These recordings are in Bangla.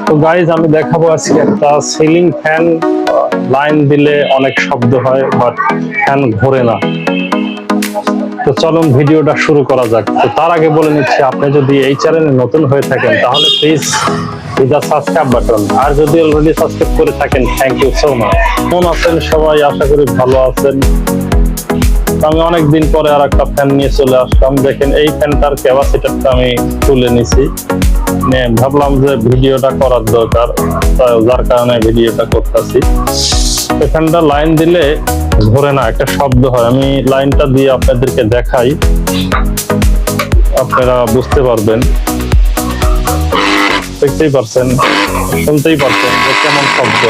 তো গাইজ আমি দেখাবো আজকে একটা সিলিং ফ্যান। লাইন দিলে অনেক শব্দ হয় বাট ফ্যান ঘোরে না। তো চলুন ভিডিওটা শুরু করা যাক। তো তার আগে বলে নিচ্ছি, আপনি যদি এই চ্যানেলে নতুন হয়ে থাকেন তাহলে please hit the subscribe button, আর যদি অলরেডি সাবস্ক্রাইব করে থাকেন থ্যাংক ইউ সো মাচ। কেমন আছেন সবাই? আশা করি ভালো আছেন। আমি অনেকদিন পরে আর একটা ফ্যান নিয়ে চলে আসলাম। দেখেন এই ফ্যানটার ক্যাপাসিটারটা আমি তুলে নিছি, ভাবলাম যে ভিডিওটা করার দরকার, যার কারণে ভিডিওটা করতেছি। ফ্যানটা লাইন দিলে ঘোরে না, একটা শব্দ হয়। আমি লাইনটা দিয়ে আপনাদেরকে দেখাই, আপনারা বুঝতে পারবেন। দেখতেই পারছেন, শুনতেই পারছেন যে কেমন শব্দ।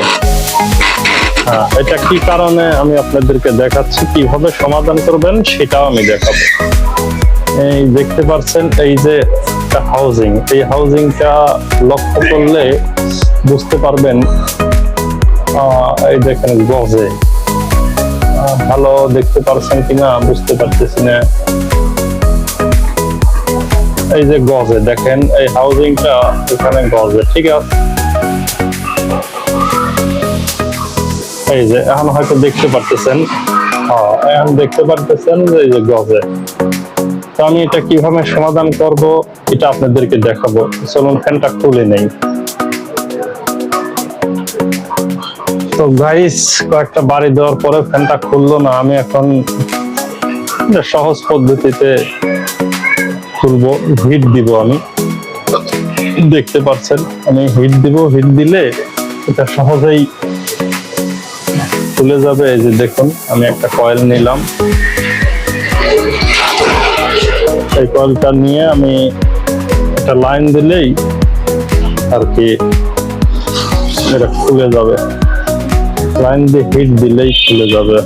হ্যাঁ, এটা কি কারণে আমি আপনাদেরকে দেখাচ্ছি, কিভাবে সমাধান করবেন সেটাও আমি দেখাবো। এই দেখতে পাচ্ছেন, এই যে হাউজিং, এই হাউজিংটা লক্ষ্য করলে বুঝতে পারবেন। এই দেখেন গজে, ভালো দেখতে পারছেন কিনা বুঝতে পারতেছি না। এই যে গজে দেখেন, এই হাউজিংটা এখানে গজে, ঠিক আছে। এই যে এখন হয়তো দেখতে পারতেছেন, এখন দেখতে পারতেছেন যে এই যে গজে। তো আমি এটা কিভাবে সমাধান করব এটা আপনাদেরকে দেখাবো। চলুন ফ্যানটা খুলে নেই। তো গাইস, কয়েকটা বাড়ি দেওয়ার পরে ফ্যানটা খুললো না। আমি এখন সহজ পদ্ধতিতে খুলবো, হিট দিব। আমি দেখতে পাচ্ছেন আমি হিট দিব, হিট দিলে এটা সহজেই খুলে যাবে। এই যে দেখুন, আমি একটা কয়েল নিলাম, এই কয়েলটা নিয়ে আমি একটা লাইন দিলেই আর কি এটা খুলে যাবে। লাইন দিয়ে হিট দিলেই খুলে যাবে।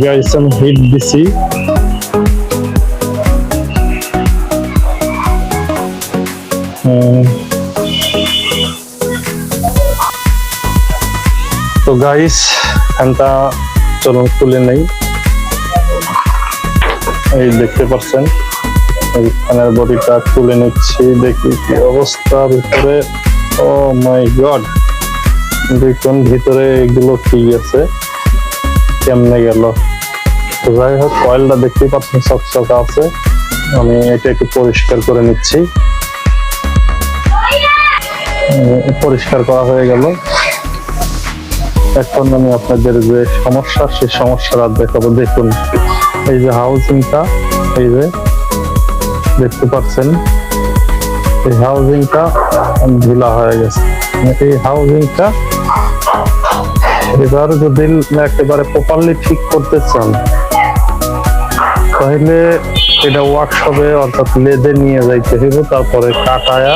গাইস, আমি হিট দিছি। তো গাইস, ফ্যানটা চলুন খুলে নেই। এই দেখতে পাচ্ছেন, এই ফ্যানের বডিটা খুলে নিচ্ছি, দেখি কি অবস্থা ভিতরে। ও মাই গড, দেখুন ভিতরে এগুলো ঠিক আছে, কেমনে গেল। তো যাই হোক, কয়েলটা দেখতে পাচ্ছেন চকচকা আছে। আমি এটা একটু পরিষ্কার করে নিচ্ছি। পরিষ্কার করা হয়ে গেল। এখন আমি আপনাদের যে সমস্যা, সেই সমস্যাটা দেখাবো। দেখুন এই যে হাউজিংটা, এই যে দেখতে পাচ্ছেন, এই হাউজিংটা ঢিলা হয়ে গেছে। এই হাউজিংটা এবার যদি একেবারে প্রপারলি ঠিক করতে চান তাহলে এটা ওয়ার্কশপে অর্থাৎ লেদে নিয়ে যাইতে হবে, তারপরে কাটায়া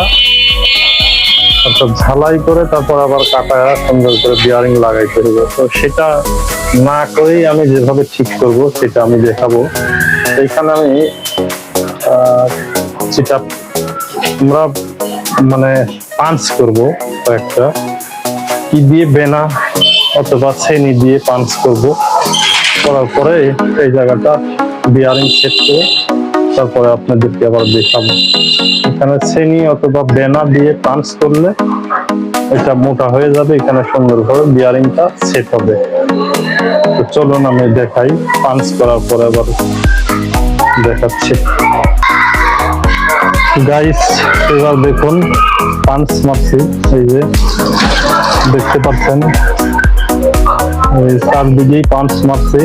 অর্থাৎ ঝালাই করে তারপর আবার কাটায়া সুন্দর করে বিয়ারিং লাগাইতে হবে। তো সেটা না করেই আমি যেভাবে ঠিক করব সেটা আমি দেখাবো। এইখানে আমি যেটা আমরা মানে পাঞ্চ করব, একটা কি দিয়ে, বেনা অথবা ছেনি দিয়ে পাঞ্চ করব। করার পরে এই জায়গাটা বিয়ারিং সেট করে তারপরে আপনাদেরকে আবার দেখাবো। এখানে ছেনি অথবা বেনা দিয়ে পাঞ্চ করলে এটা মোটা হয়ে যাবে, এখানে সুন্দরভাবে বিয়ারিংটা সেট হবে। তো চলুন আমি দেখাই, পাঞ্চ করার পরে আবার দেখাচ্ছি। গাইস, এবার দেখুন পাঞ্চ মারছি, এই যে দেখতে পাচ্ছেন চারদিকেই পাঞ্চ মারছি।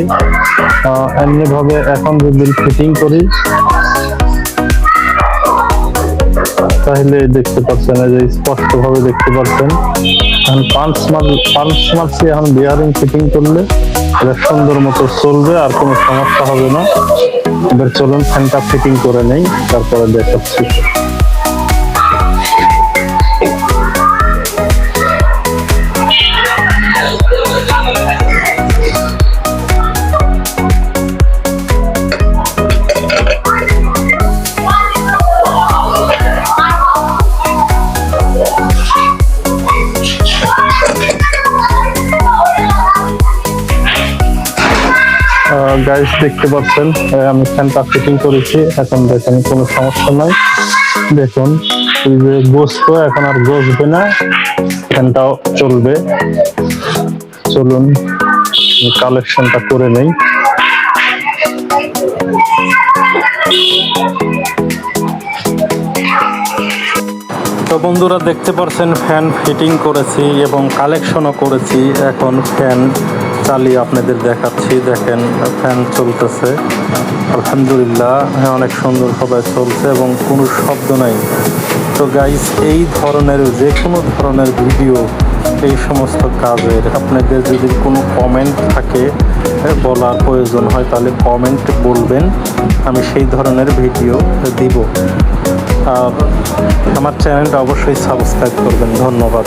এমনি ভাবে এখন যদি ফিটিং করি তাহলে দেখতে পাচ্ছেন, এই যে স্পষ্ট ভাবে দেখতে পাচ্ছেন। এখন পাঞ্চ মারছি, এখন বিয়ারিং ফিটিং করলে এটা সুন্দর মতো চলবে, আর কোনো সমস্যা হবে না। এবার চলুন ফ্যানটা ফিটিং করে নেই, তারপরে দেখাচ্ছি। গাইস দেখতে পাচ্ছেন আমি ফ্যানটা ফিটিং করেছি, এখন দেখেন কোনো সমস্যা নাই। দেখুন এই যে গোস্ত এখন আর গসবে না, ফ্যানটাও চলবে। চলুন কালেকশনটা করে নেই। তো বন্ধুরা দেখতে পাচ্ছেন ফ্যান ফিটিং করেছি এবং কালেকশনও করেছি। এখন ফ্যান চালিয়ে আপনাদের দেখাচ্ছি। দেখেন ফ্যান চলতেছে, আলহামদুলিল্লাহ অনেক সুন্দরভাবে চলছে এবং কোনো শব্দ নাই। তো গাইস এই ধরনের যে কোনো ধরনের ভিডিও, এই সমস্ত কাজের আপনাদের যদি কোনো কমেন্ট থাকে বলার প্রয়োজন হয় তাহলে কমেন্ট বলবেন, আমি সেই ধরনের ভিডিও দিব। আর আমার চ্যানেলটা অবশ্যই সাবস্ক্রাইব করবেন। ধন্যবাদ।